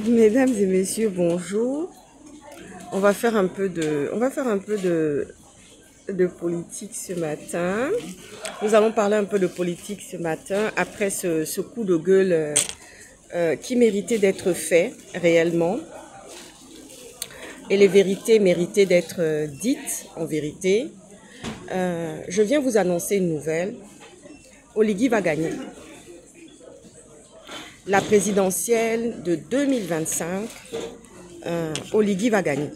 Mesdames et messieurs, bonjour. On va faire un peu de politique ce matin. Nous allons parler un peu de politique ce matin après ce coup de gueule qui méritait d'être fait réellement. Et les vérités méritaient d'être dites en vérité. Je viens vous annoncer une nouvelle. Oligui va gagner. La présidentielle de 2025, Oligui va gagner.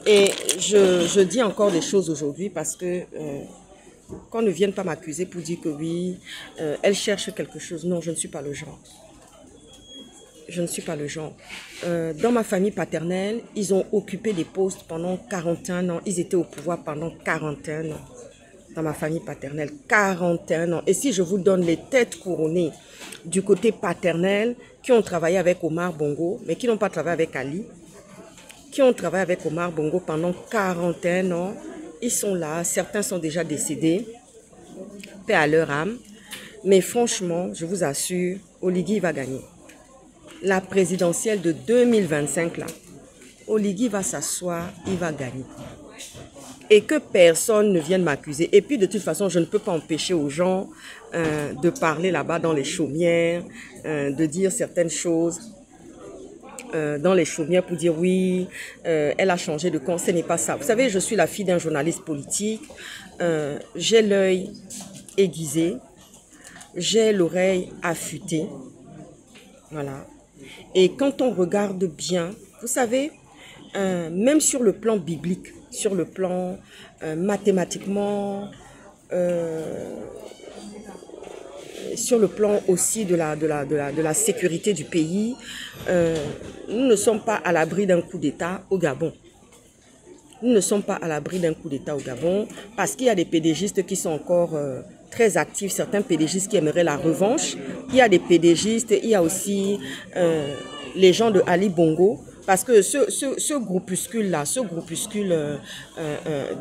Et je dis encore des choses aujourd'hui parce que qu'on ne vienne pas m'accuser pour dire que oui, elle cherche quelque chose. Non, je ne suis pas le genre. Je ne suis pas le genre. Dans ma famille paternelle, ils ont occupé des postes pendant 41 ans. Ils étaient au pouvoir pendant 41 ans. Dans ma famille paternelle, 41 ans. Et si je vous donne les têtes couronnées du côté paternel qui ont travaillé avec Omar Bongo, mais qui n'ont pas travaillé avec Ali, qui ont travaillé avec Omar Bongo pendant 41 ans, ils sont là. Certains sont déjà décédés. Paix à leur âme. Mais franchement, je vous assure, Oligui va gagner. La présidentielle de 2025, là, Oligui va s'asseoir, il va gagner. Et que personne ne vienne m'accuser. Et puis, de toute façon, je ne peux pas empêcher aux gens de parler là-bas dans les chaumières, de dire certaines choses dans les chaumières pour dire oui, elle a changé de camp. Ce n'est pas ça. Vous savez, je suis la fille d'un journaliste politique. J'ai l'œil aiguisé. J'ai l'oreille affûtée. Voilà. Et quand on regarde bien, vous savez, même sur le plan biblique, sur le plan mathématiquement, sur le plan aussi de la sécurité du pays, nous ne sommes pas à l'abri d'un coup d'État au Gabon. Nous ne sommes pas à l'abri d'un coup d'État au Gabon parce qu'il y a des pédégistes qui sont encore très actifs, certains pédégistes qui aimeraient la revanche. Il y a des pédégistes, il y a aussi les gens de Ali Bongo. Parce que ce groupuscule-là, ce groupuscule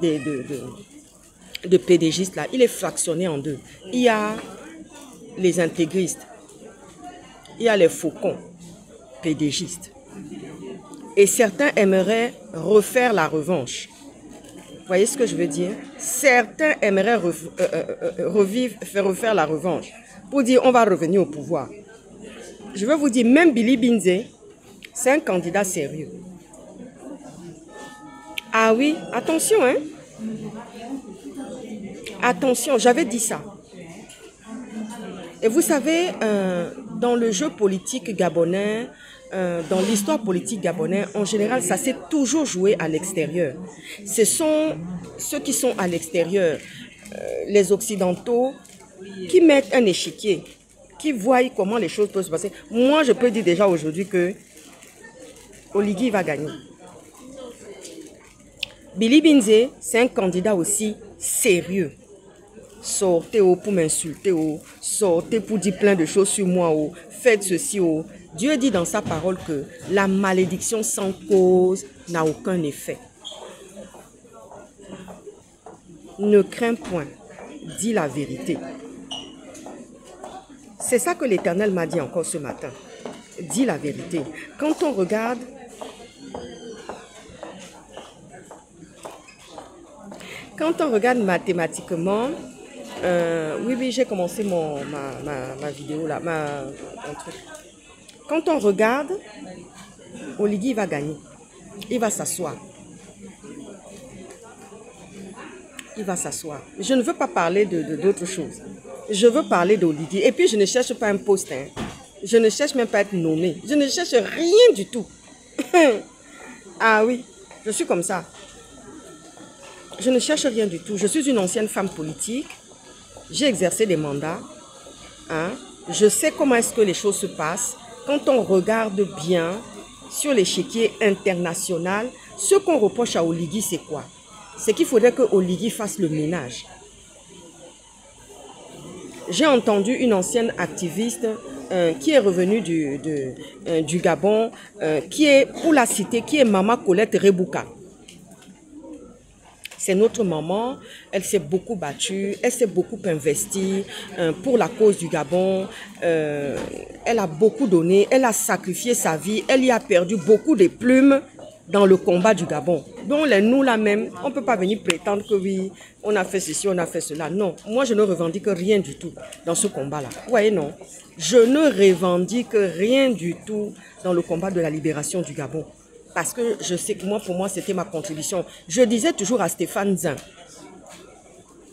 de pédégistes-là, il est fractionné en deux. Il y a les intégristes, il y a les faucons pédégistes. Et certains aimeraient refaire la revanche. Vous voyez ce que je veux dire? Certains aimeraient refaire la revanche pour dire on va revenir au pouvoir. Je veux vous dire, même Billy Binze, c'est un candidat sérieux. Ah oui, attention, hein? Attention, j'avais dit ça. Et vous savez, dans le jeu politique gabonais, dans l'histoire politique gabonaise, en général, ça s'est toujours joué à l'extérieur. Ce sont ceux qui sont à l'extérieur, les Occidentaux, qui mettent un échiquier, qui voient comment les choses peuvent se passer. Moi, je peux dire déjà aujourd'hui que Oligui va gagner. Billy Binze, c'est un candidat aussi sérieux. Sortez pour m'insulter, sortez pour dire plein de choses sur moi, faites ceci. Dieu dit dans sa parole que la malédiction sans cause n'a aucun effet. Ne crains point, dis la vérité. C'est ça que l'Éternel m'a dit encore ce matin. Dis la vérité. Quand on regarde, mathématiquement, oui, j'ai commencé ma vidéo là, mon truc. Quand on regarde, Oligui va gagner. Il va s'asseoir. Il va s'asseoir. Je ne veux pas parler d'autre chose. Je veux parler d'Oligui. Et puis, je ne cherche pas un poste. Hein. Je ne cherche même pas à être nommé. Je ne cherche rien du tout. Ah oui, je suis comme ça. Je ne cherche rien du tout. Je suis une ancienne femme politique. J'ai exercé des mandats. Hein. Je sais comment est-ce que les choses se passent. Quand on regarde bien sur l'échiquier international, ce qu'on reproche à Oligui, c'est quoi? C'est qu'il faudrait que Oligui fasse le ménage. J'ai entendu une ancienne activiste qui est revenue du Gabon, qui est, pour la citer, qui est Mama Colette Rebouka. c'est notre maman, elle s'est beaucoup battue, elle s'est beaucoup investie pour la cause du Gabon, elle a beaucoup donné, elle a sacrifié sa vie, elle y a perdu beaucoup de plumes dans le combat du Gabon. Donc nous là même, on ne peut pas venir prétendre que oui, on a fait ceci, on a fait cela. Non, moi je ne revendique rien du tout dans ce combat-là. Vous voyez, non, je ne revendique rien du tout dans le combat de la libération du Gabon. Parce que je sais que moi, pour moi, c'était ma contribution. Je disais toujours à Stéphane Zin,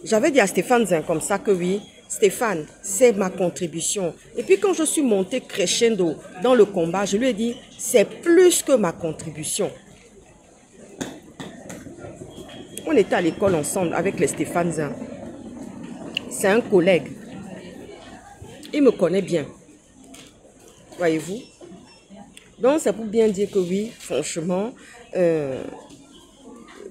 j'avais dit à Stéphane Zin comme ça que oui, Stéphane, c'est ma contribution. Et puis quand je suis montée crescendo dans le combat, je lui ai dit, c'est plus que ma contribution. On était à l'école ensemble avec les Stéphane Zin. C'est un collègue. Il me connaît bien. Voyez-vous? Donc c'est pour bien dire que oui, franchement,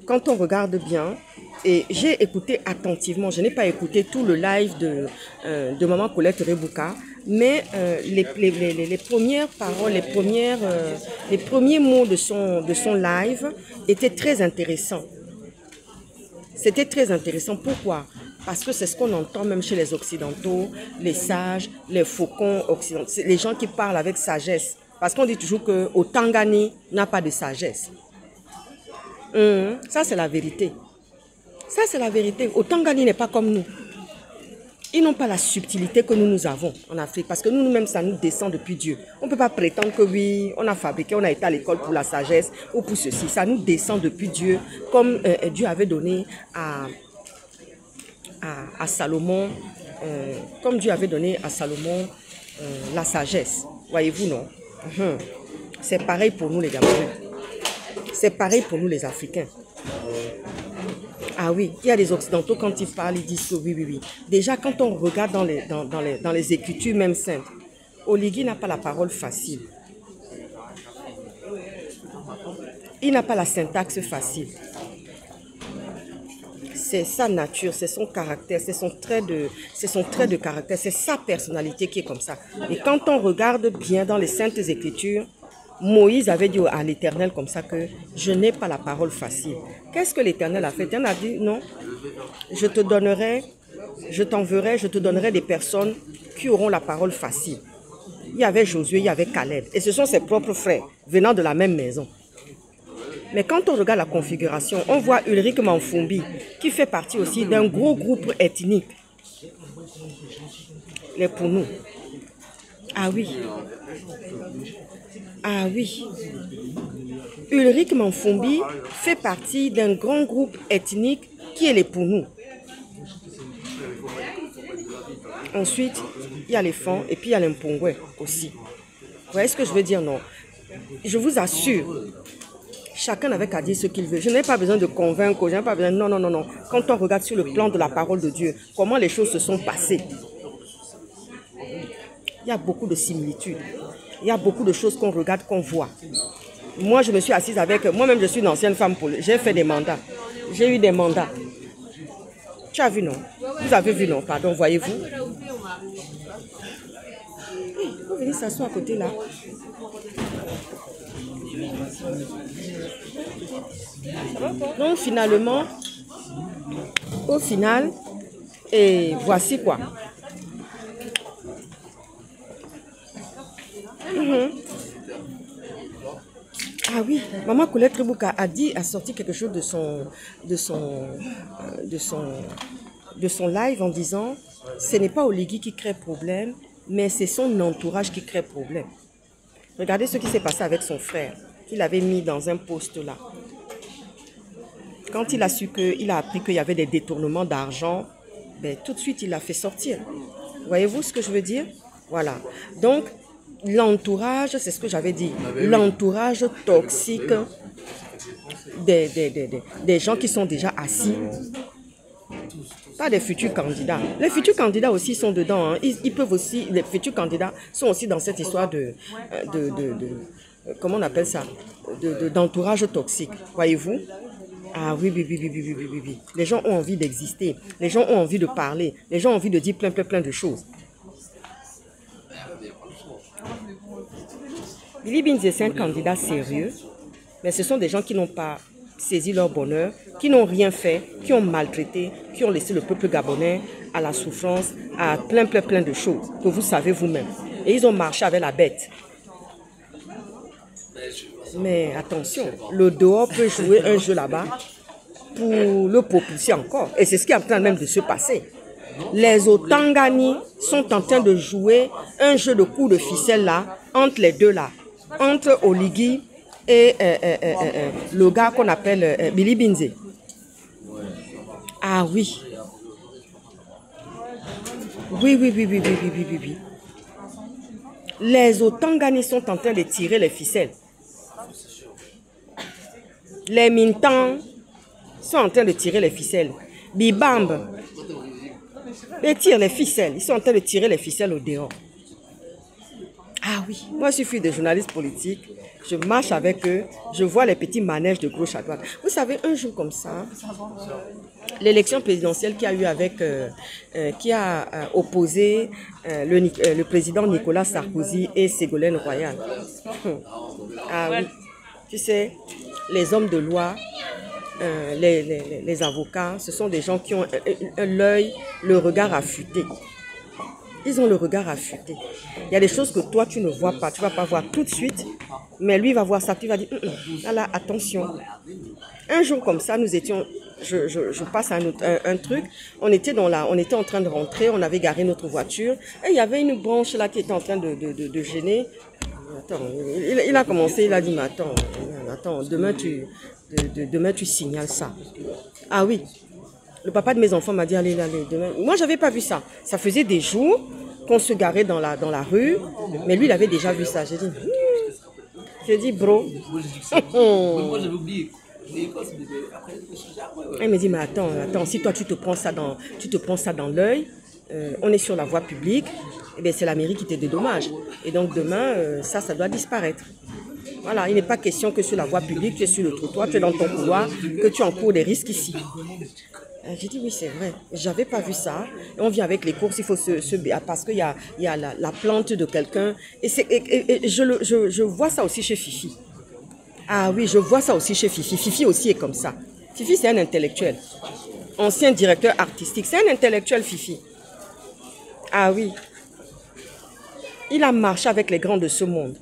quand on regarde bien, et j'ai écouté attentivement, je n'ai pas écouté tout le live de Maman Colette Rebouka, mais les premières paroles, les premiers mots de son live étaient très intéressants. C'était très intéressant. Pourquoi? Parce que c'est ce qu'on entend même chez les Occidentaux, les sages, les faucons occidentaux, les gens qui parlent avec sagesse. Parce qu'on dit toujours qu'au Tangani n'a pas de sagesse. Ça, c'est la vérité. Ça, c'est la vérité. Au Tangani n'est pas comme nous. Ils n'ont pas la subtilité que nous avons en Afrique. Parce que nous-mêmes, ça nous descend depuis Dieu. On ne peut pas prétendre que oui, on a fabriqué, on a été à l'école pour la sagesse ou pour ceci. Ça nous descend depuis Dieu, comme Dieu avait donné à Salomon, comme Dieu avait donné à Salomon la sagesse. Voyez-vous, non? C'est pareil pour nous les Gabonais. C'est pareil pour nous les Africains. Ah oui, il y a des Occidentaux, quand ils parlent, ils disent que oui, oui, oui. Déjà, quand on regarde dans les écritures même saintes, Oligui n'a pas la parole facile. Il n'a pas la syntaxe facile. C'est sa nature, c'est son caractère, c'est son trait de caractère, c'est sa personnalité qui est comme ça. Et quand on regarde bien dans les saintes écritures, Moïse avait dit à l'Éternel comme ça que je n'ai pas la parole facile. Qu'est-ce que l'Éternel a fait? L'Éternel a dit non, je te donnerai, je t'enverrai, je te donnerai des personnes qui auront la parole facile. Il y avait Josué, il y avait Caleb. Et ce sont ses propres frères venant de la même maison. Mais quand on regarde la configuration, on voit Ulrich Manfumbi qui fait partie aussi d'un gros groupe ethnique. Les Pounou. Ah oui. Ah oui. Ulrich Manfumbi fait partie d'un grand groupe ethnique qui est les Pounou. Ensuite, il y a les Fons et puis il y a les Mpongwe aussi. Vous voyez ce que je veux dire? Non. Je vous assure, chacun n'avait qu'à dire ce qu'il veut. Je n'ai pas besoin de convaincre, je n'ai pas besoin. Non, non, non, non. Quand on regarde sur le plan de la parole de Dieu, comment les choses se sont passées, il y a beaucoup de similitudes. Il y a beaucoup de choses qu'on regarde, qu'on voit. Moi, je me suis assise avec... Moi-même, je suis une ancienne femme politique. J'ai fait des mandats. J'ai eu des mandats. Tu as vu, non? Vous avez vu, non? Pardon, voyez-vous? Vous venez s'asseoir à côté, là. Donc, finalement, au final, et voici quoi. Ah oui, Maman Colette Rebouka a sorti quelque chose de son live en disant ce n'est pas Oligui qui crée problème, mais c'est son entourage qui crée problème. Regardez ce qui s'est passé avec son frère, qu'il avait mis dans un poste là. Quand il a su il a appris qu'il y avait des détournements d'argent, ben, tout de suite il l'a fait sortir. Voyez-vous ce que je veux dire? Voilà. Donc, l'entourage, c'est ce que j'avais dit, l'entourage toxique des gens qui sont déjà assis, pas des futurs candidats. Les futurs candidats aussi sont dedans. Hein. Ils peuvent aussi, les futurs candidats sont aussi dans cette histoire comment on appelle ça, d'entourage toxique. Voyez-vous? Ah oui, oui, oui, oui, oui, oui, oui, oui. Les gens ont envie d'exister, les gens ont envie de parler, les gens ont envie de dire plein de choses. Billy Binze, c'est un candidat sérieux, mais ce sont des gens qui n'ont pas saisi leur bonheur, qui n'ont rien fait, qui ont maltraité, qui ont laissé le peuple gabonais à la souffrance, à plein de choses que vous savez vous-même. Et ils ont marché avec la bête. Mais attention, le dehors peut jouer un jeu là-bas pour le propulser encore. Et c'est ce qui est en train même de se passer. Les Otangani sont en train de jouer un jeu de coups de ficelle là, entre les deux là, entre Oligui et le gars qu'on appelle Billy Binze. Ah oui. Oui. Les Otangani sont en train de tirer les ficelles. Les Mintans sont en train de tirer les ficelles. Bibambe, ils tirent les ficelles. Ils sont en train de tirer les ficelles au dehors. Ah oui, moi je suis fille de journaliste politique. Je marche avec eux. Je vois les petits manèges de gauche à droite. Vous savez, un jour comme ça, l'élection présidentielle qu'il y a eu avec, qui a opposé le président Nicolas Sarkozy et Ségolène Royal. Ah oui, tu sais, les hommes de loi, les avocats, ce sont des gens qui ont l'œil, le regard affûté. Ils ont le regard affûté. Il y a des choses que toi, tu ne vois pas. Tu ne vas pas voir tout de suite. Mais lui, il va voir ça. Tu vas dire, là, attention. Un jour comme ça, nous étions... Je passe à un truc. On était en train de rentrer. On avait garé notre voiture. Et il y avait une branche là qui était en train de gêner. Attends, il a commencé. Il a dit, mais attends, demain, tu signales ça. Ah oui. Le papa de mes enfants m'a dit, allez, demain. Moi, je n'avais pas vu ça. Ça faisait des jours qu'on se garait dans la rue. Mais lui, il avait déjà vu ça. J'ai dit, bro. Moi, j'avais oublié. Il me dit, mais attends, si toi, tu te prends ça dans l'œil, on est sur la voie publique, eh bien, c'est la mairie qui te dédommage. Et donc, demain, ça doit disparaître. Voilà, il n'est pas question que sur la voie publique, tu es sur le trottoir, tu es dans ton couloir, que tu encours des risques ici. J'ai dit oui, c'est vrai. J'avais pas vu ça. Et on vient avec les courses, il faut parce qu'il y a la plante de quelqu'un. Et je vois ça aussi chez Fifi. Ah oui, je vois ça aussi chez Fifi. Fifi aussi est comme ça. Fifi, c'est un intellectuel. Ancien directeur artistique. C'est un intellectuel, Fifi. Ah oui. Il a marché avec les grands de ce monde.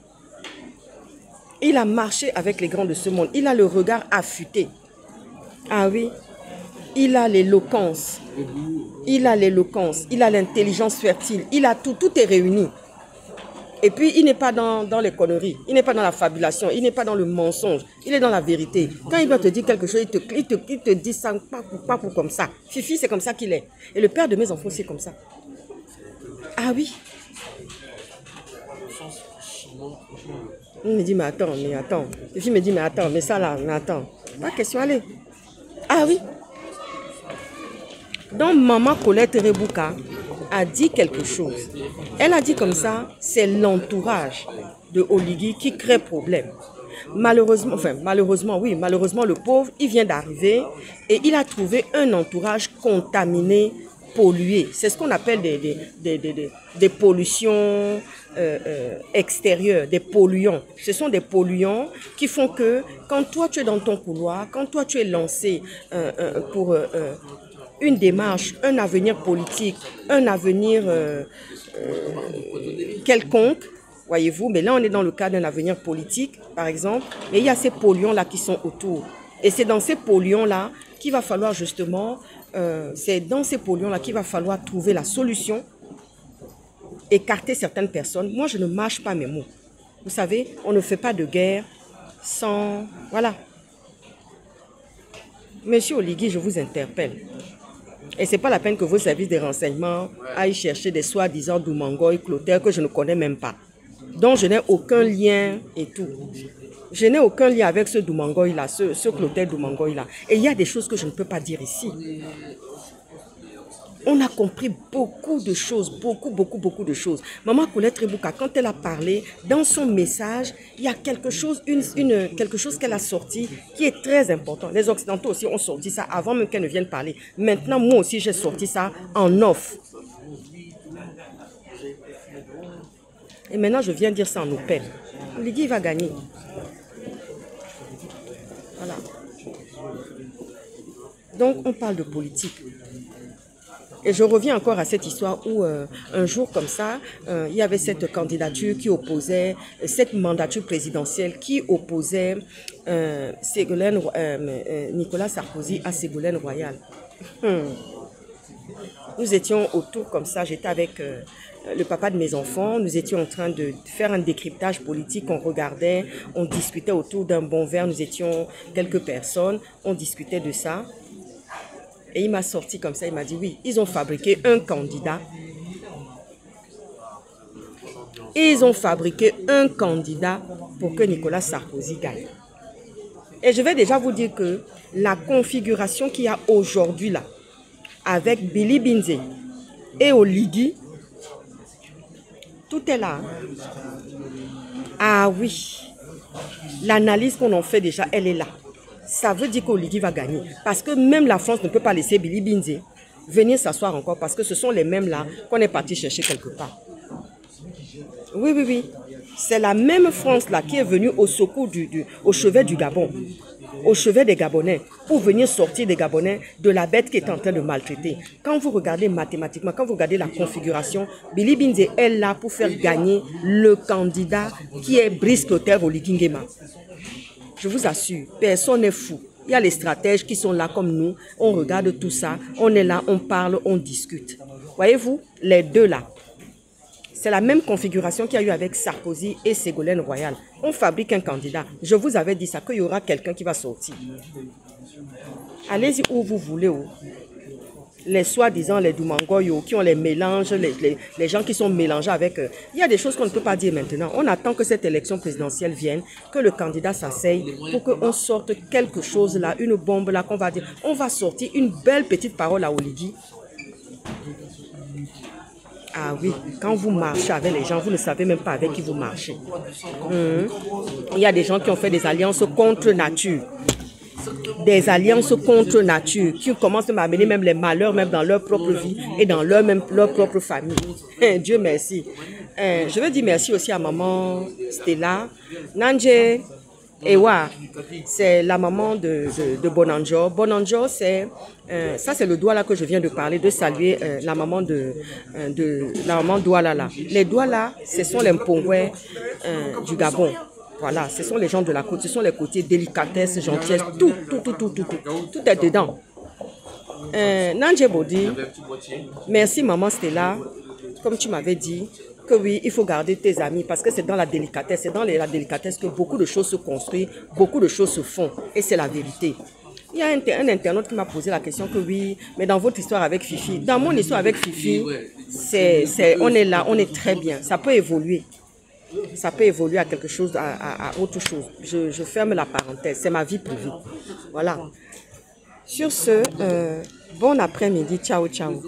Il a marché avec les grands de ce monde. Il a le regard affûté. Ah oui. Il a l'éloquence. Il a l'éloquence. Il a l'intelligence fertile. Il a tout. Tout est réuni. Et puis, il n'est pas dans les conneries. Il n'est pas dans la fabulation. Il n'est pas dans le mensonge. Il est dans la vérité. Quand il doit te dire quelque chose, il te dit ça, pas pour comme ça. Fifi, c'est comme ça qu'il est. Et le père de mes enfants, c'est comme ça. Ah oui. Il me dit, mais attends. Fifi me dit, mais attends, mais ça là, mais attends. Pas question, allez. Ah oui. Donc, maman Colette Rebouka a dit quelque chose. Elle a dit comme ça, c'est l'entourage de Oligui qui crée problème. Malheureusement, le pauvre, il vient d'arriver et il a trouvé un entourage contaminé, pollué. C'est ce qu'on appelle des pollutions extérieures, des polluants. Ce sont des polluants qui font que quand toi tu es dans ton couloir, quand toi tu es lancé pour... une démarche, un avenir politique, un avenir quelconque, voyez-vous, mais là on est dans le cas d'un avenir politique, par exemple, mais il y a ces polluants-là qui sont autour. Et c'est dans ces polluants-là qu'il va falloir justement, trouver la solution, écarter certaines personnes. Moi, je ne mâche pas mes mots. Vous savez, on ne fait pas de guerre sans... Voilà. Monsieur Oligui, je vous interpelle. Et ce n'est pas la peine que vos services de renseignement aillent chercher des soi-disant Doumangoy, Clotaire que je ne connais même pas. Donc je n'ai aucun lien et tout. Je n'ai aucun lien avec ce Doumangoy-là, ce Clotaire Doumangoy-là. Et il y a des choses que je ne peux pas dire ici. On a compris beaucoup de choses, beaucoup de choses. Maman Colette Rebouka, quand elle a parlé, dans son message, il y a quelque chose qu'elle a sorti qui est très important. Les Occidentaux aussi ont sorti ça avant même qu'elle ne vienne parler. Maintenant, moi aussi, j'ai sorti ça en off. Et maintenant, je viens dire ça en open. Oligui va gagner. Voilà. Donc, on parle de politique. Et je reviens encore à cette histoire où un jour comme ça, il y avait cette candidature qui opposait, cette mandature présidentielle qui opposait Nicolas Sarkozy à Ségolène Royal. Nous étions autour comme ça, j'étais avec le papa de mes enfants, nous étions en train de faire un décryptage politique, on regardait, on discutait autour d'un bon verre, nous étions quelques personnes, on discutait de ça. Et il m'a sorti comme ça, il m'a dit oui, ils ont fabriqué un candidat. Ils ont fabriqué un candidat pour que Nicolas Sarkozy gagne. Et je vais déjà vous dire que la configuration qu'il y a aujourd'hui là, avec Billy Binze et Oligui, tout est là. Ah oui, l'analyse qu'on en fait déjà, elle est là. Ça veut dire qu'Oligui va gagner. Parce que même la France ne peut pas laisser Billy Binze venir s'asseoir encore. Parce que ce sont les mêmes là qu'on est parti chercher quelque part. Oui, oui, oui. C'est la même France là qui est venue au secours au chevet du Gabon. Au chevet des Gabonais. Pour venir sortir des Gabonais de la bête qui est en train de maltraiter. Quand vous regardez mathématiquement, quand vous regardez la configuration, Billy Binze est là pour faire gagner le candidat qui est Brice Clotaire Oligui Nguema. Je vous assure, personne n'est fou. Il y a les stratèges qui sont là comme nous. On regarde tout ça. On est là, on parle, on discute. Voyez-vous, les deux là. C'est la même configuration qu'il y a eu avec Sarkozy et Ségolène Royal. On fabrique un candidat. Je vous avais dit ça, qu'il y aura quelqu'un qui va sortir. Allez-y où vous voulez. Oh. Les soi-disant, les Doumangoyo, qui ont les mélanges, les gens qui sont mélangés avec eux. Il y a des choses qu'on ne peut pas dire maintenant. On attend que cette élection présidentielle vienne, que le candidat s'asseye pour qu'on sorte quelque chose là, une bombe là qu'on va dire. On va sortir une belle petite parole à Oligui. Ah oui, quand vous marchez avec les gens, vous ne savez même pas avec qui vous marchez. Il y a des gens qui ont fait des alliances contre nature. Des alliances contre nature qui commencent à amener même les malheurs même dans leur propre vie et dans leur propre famille. Dieu merci. Je veux dire merci aussi à maman Stella. Nanje Ewa, c'est la maman de Bonanjo. Bonanjo, c'est ça, c'est le Douala que je viens de parler, de saluer la maman la maman Douala là. Les Douala, ce sont les Mpongwe du Gabon. Voilà, ce sont les gens de la côte, ce sont les côtés délicatesse, gentillesse, tout est dedans. Nanje Bodi, merci maman Stella, comme tu m'avais dit, que oui, il faut garder tes amis parce que c'est dans la délicatesse, c'est dans la délicatesse que beaucoup de choses se construisent, beaucoup de choses se font et c'est la vérité. Il y a un internaute qui m'a posé la question que oui, mais dans votre histoire avec Fifi, dans mon histoire avec Fifi, on est là, on est très bien, ça peut évoluer. Ça peut évoluer à quelque chose, à autre chose. Je ferme la parenthèse. C'est ma vie privée. Voilà. Sur ce, bon après-midi. Ciao, ciao.